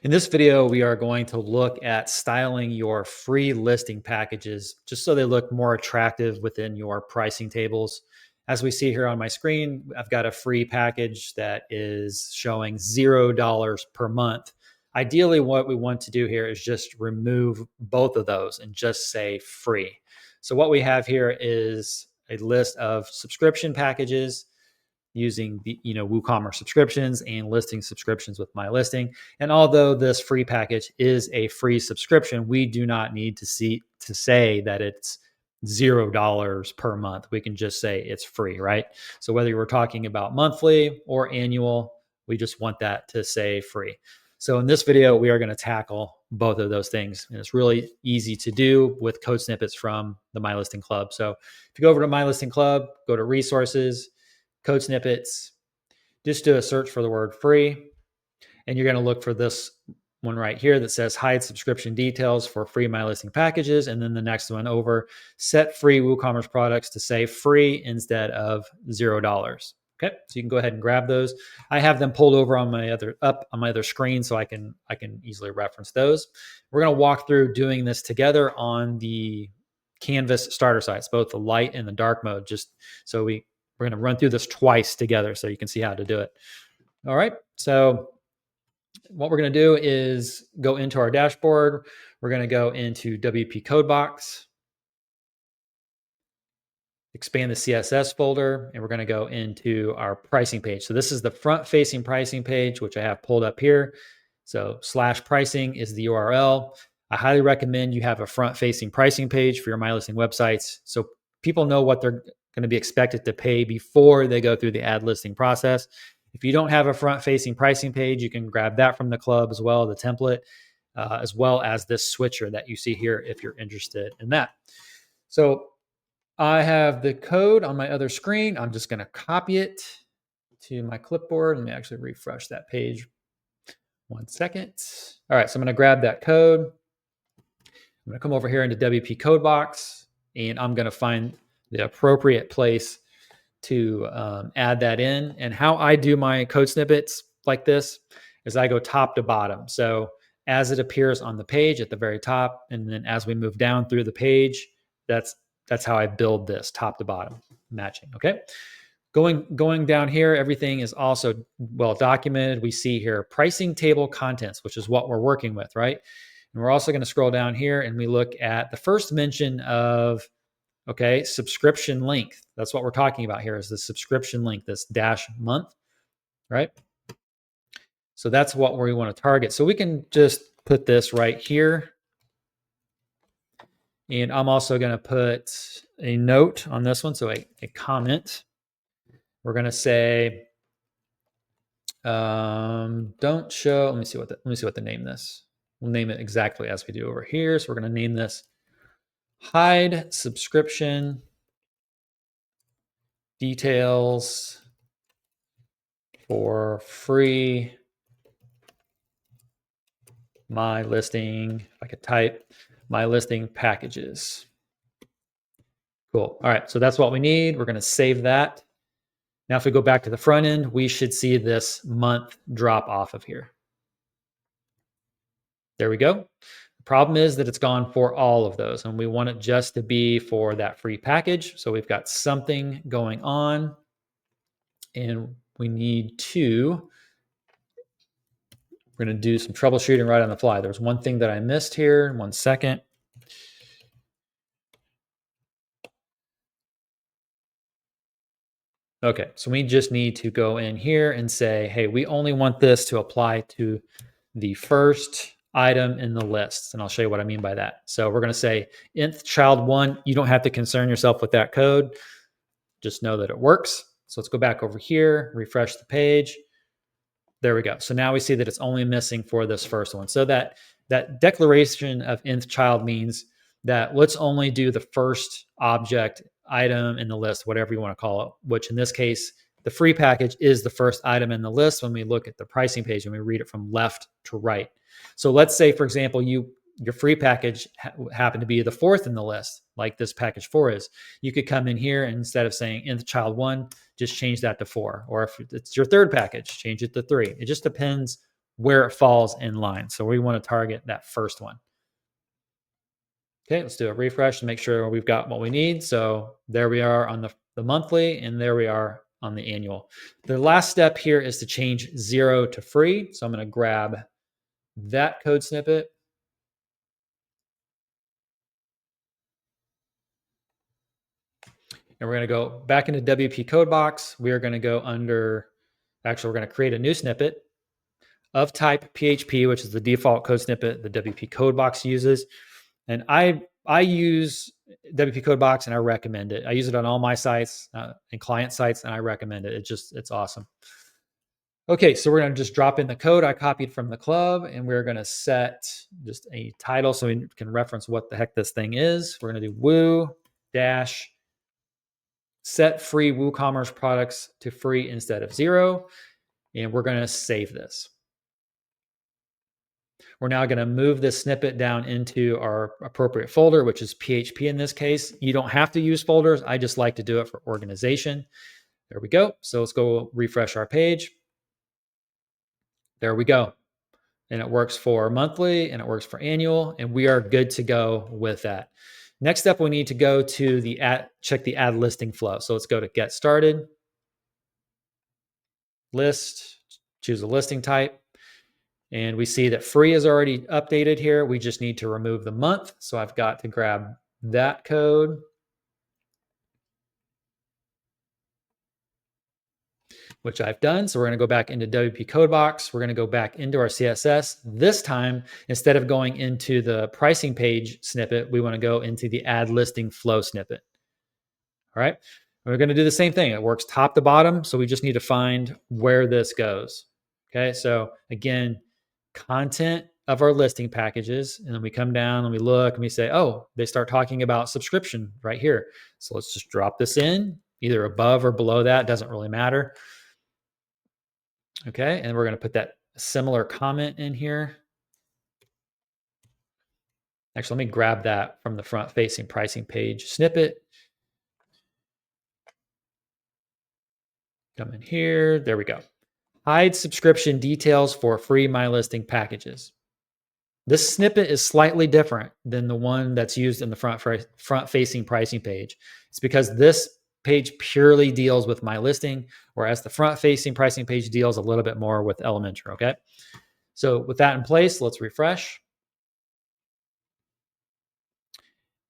In this video, we are going to look at styling your free listing packages just so they look more attractive within your pricing tables. As we see here on my screen, I've got a free package that is showing $0 per month. Ideally, what we want to do here is just remove both of those and just say free. So what we have here is a list of subscription packages using the WooCommerce subscriptions and listing subscriptions with MyListing. And although this free package is a free subscription, we do not need to say that it's $0 per month. We can just say it's free, right? So whether we're talking about monthly or annual, we just want that to say free. So in this video, we are going to tackle both of those things. And it's really easy to do with code snippets from the MyListing Club. So if you go over to MyListing Club, go to resources, code snippets, just do a search for the word free. And you're going to look for this one right here that says hide subscription details for free MyListing packages. And then the next one over, set free WooCommerce products to say free instead of $0. Okay, so you can go ahead and grab those. I have them pulled over on my other screen so I can easily reference those. We're going to walk through doing this together on the Canvas starter sites, both the light and the dark mode, just so we're going to run through this twice together so you can see how to do it. All right, so what we're going to do is go into our dashboard. We're going to go into WP Codebox, expand the CSS folder, and we're going to go into our pricing page. So this is the front-facing pricing page, which I have pulled up here. So /pricing is the URL. I highly recommend you have a front-facing pricing page for your MyListing websites so people know what they're going to be expected to pay before they go through the ad listing process. If you don't have a front-facing pricing page, you can grab that from the club as well, the template, as well as this switcher that you see here if you're interested in that. So I have the code on my other screen. I'm just going to copy it to my clipboard. Let me actually refresh that page. 1 second. All right, so I'm going to grab that code. I'm going to come over here into WP Codebox, and I'm going to find the appropriate place to add that in. And how I do my code snippets like this is I go top to bottom. So as it appears on the page at the very top, and then as we move down through the page, that's how I build this top to bottom matching. Okay. Going down here, everything is also well documented. We see here pricing table contents, which is what we're working with, right? And we're also going to scroll down here and we look at the first mention of, okay, subscription length. That's what we're talking about here is the subscription length, this -month, right? So that's what we want to target. So we can just put this right here. And I'm also going to put a note on this one. So a comment. We're going to say, don't show, let me see what to name this. We'll name it exactly as we do over here. So we're going to name this hide subscription details for free MyListing, if I could type, MyListing packages. Cool. All right, so that's what we need. We're going to save that. Now, if we go back to the front end, we should see this month drop off of here. There we go. The problem is that it's gone for all of those, and we want it just to be for that free package. So we've got something going on, and we need to, we're going to do some troubleshooting right on the fly. There's one thing that I missed here. 1 second. Okay, so we just need to go in here and say, hey, we only want this to apply to the first item in the list. And I'll show you what I mean by that. So we're going to say nth child 1. You don't have to concern yourself with that code. Just know that it works. So let's go back over here, refresh the page. There we go. So now we see that it's only missing for this first one. So that declaration of nth child means that let's only do the first object item in the list, whatever you want to call it, which in this case, the free package is the first item in the list when we look at the pricing page and we read it from left to right. So let's say, for example, your free package happened to be the 4th in the list, like this package 4 is. You could come in here and instead of saying nth child 1, just change that to 4. Or if it's your 3rd package, change it to 3. It just depends where it falls in line. So we want to target that first one. Okay, let's do a refresh to make sure we've got what we need. So there we are on the monthly, and there we are on the annual. The last step here is to change 0 to free. So I'm going to grab that code snippet. And we're going to go back into WP code box. We are going to go under, actually, we're going to create a new snippet of type PHP, which is the default code snippet the WP code box uses. And I use WP code box and I recommend it. I use it on all my sites and client sites, and I recommend it. It's awesome. Okay, so we're going to just drop in the code I copied from the club, and we're going to set just a title so we can reference what the heck this thing is. We're going to do woo dash set free WooCommerce products to free instead of 0, and we're going to save this. We're now going to move this snippet down into our appropriate folder, which is PHP in this case. You don't have to use folders. I just like to do it for organization. There we go. So let's go refresh our page. There we go. And it works for monthly and it works for annual, and we are good to go with that. Next up, we need to go to check the add listing flow. So let's go to get started, list, choose a listing type. And we see that free is already updated here. We just need to remove the month. So I've got to grab that code, which I've done. So we're going to go back into WP code box. We're going to go back into our CSS. This time, instead of going into the pricing page snippet, we want to go into the add listing flow snippet. All right. And we're going to do the same thing. It works top to bottom. So we just need to find where this goes. Okay. So again, content of our listing packages. And then we come down and we look and we say, oh, they start talking about subscription right here. So let's just drop this in either above or below that. Doesn't really matter. Okay. And we're going to put that similar comment in here. Actually, let me grab that from the front facing pricing page snippet. Come in here. There we go. Hide subscription details for free MyListing packages. This snippet is slightly different than the one that's used in the front-facing pricing page. It's because this page purely deals with MyListing, whereas the front-facing pricing page deals a little bit more with Elementor, okay? So with that in place, let's refresh.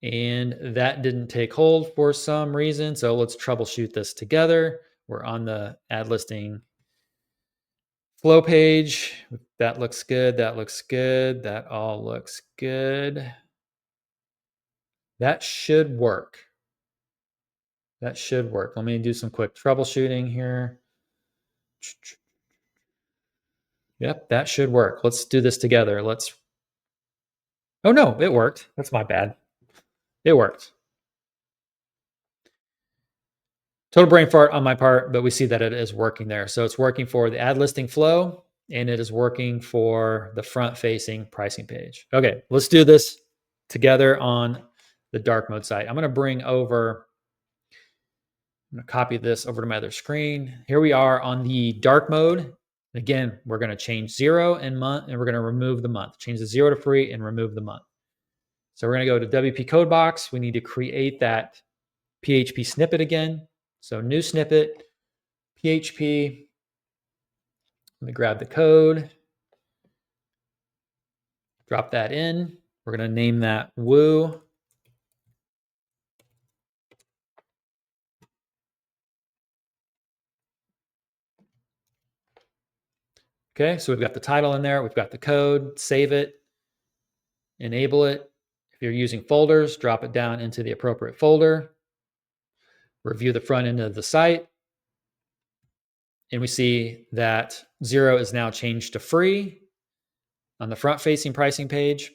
And that didn't take hold for some reason, so let's troubleshoot this together. We're on the add listing flow page. That looks good. That looks good. That all looks good. That should work. That should work. Let me do some quick troubleshooting here. Yep, that should work. Let's do this together. Oh no, it worked. That's my bad. It worked. Total brain fart on my part, but we see that it is working there. So it's working for the add listing flow, and it is working for the front-facing pricing page. Okay, let's do this together on the dark mode site. I'm going to copy this over to my other screen. Here we are on the dark mode. Again, we're going to change 0 and month, and we're going to remove the month. Change the 0 to free and remove the month. So we're going to go to WP code box. We need to create that PHP snippet again. So new snippet, PHP. Let me grab the code, drop that in. We're going to name that Woo. Okay, so we've got the title in there. We've got the code. Save it, enable it. If you're using folders, drop it down into the appropriate folder. Review the front end of the site. And we see that 0 is now changed to free on the front-facing pricing page.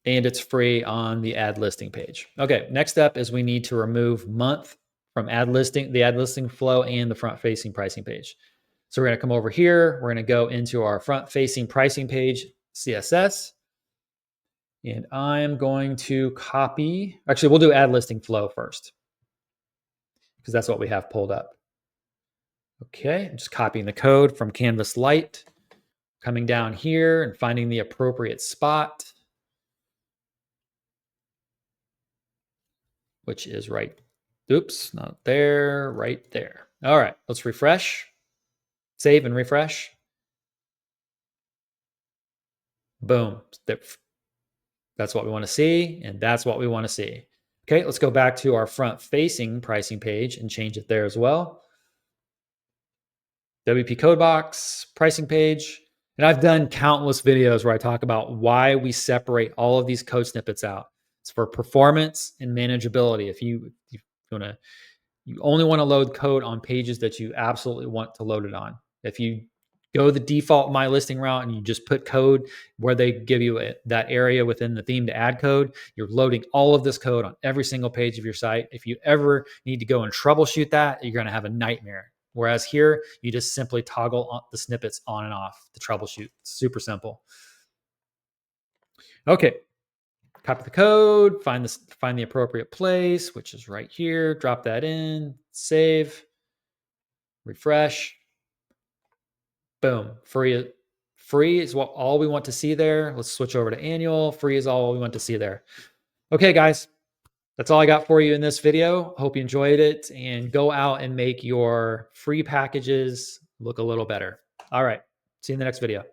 And it's free on the add listing page. Okay, next up is we need to remove month from the add listing flow and the front-facing pricing page. So we're going to come over here. We're going to go into our front-facing pricing page CSS. And I'm going to copy. Actually, we'll do add listing flow first, because that's what we have pulled up. Okay, I'm just copying the code from Canvas Lite, coming down here and finding the appropriate spot, which is right. Oops, not there, right there. All right, let's refresh, save and refresh. Boom. That's what we want to see, and that's what we want to see. Okay, let's go back to our front-facing pricing page and change it there as well. WP code box, pricing page. And I've done countless videos where I talk about why we separate all of these code snippets out. It's for performance and manageability. If you want to, you only want to load code on pages that you absolutely want to load it on. If you go the default My Listing route and you just put code where they give you that area within the theme to add code, you're loading all of this code on every single page of your site. If you ever need to go and troubleshoot that, you're going to have a nightmare. Whereas here, you just simply toggle the snippets on and off to troubleshoot. It's super simple. Okay, copy the code, find the appropriate place, which is right here. Drop that in, save, refresh. Boom, free. Free is what all we want to see there. Let's switch over to annual. Free is all we want to see there. Okay, guys, that's all I got for you in this video. Hope you enjoyed it, and go out and make your free packages look a little better. All right, see you in the next video.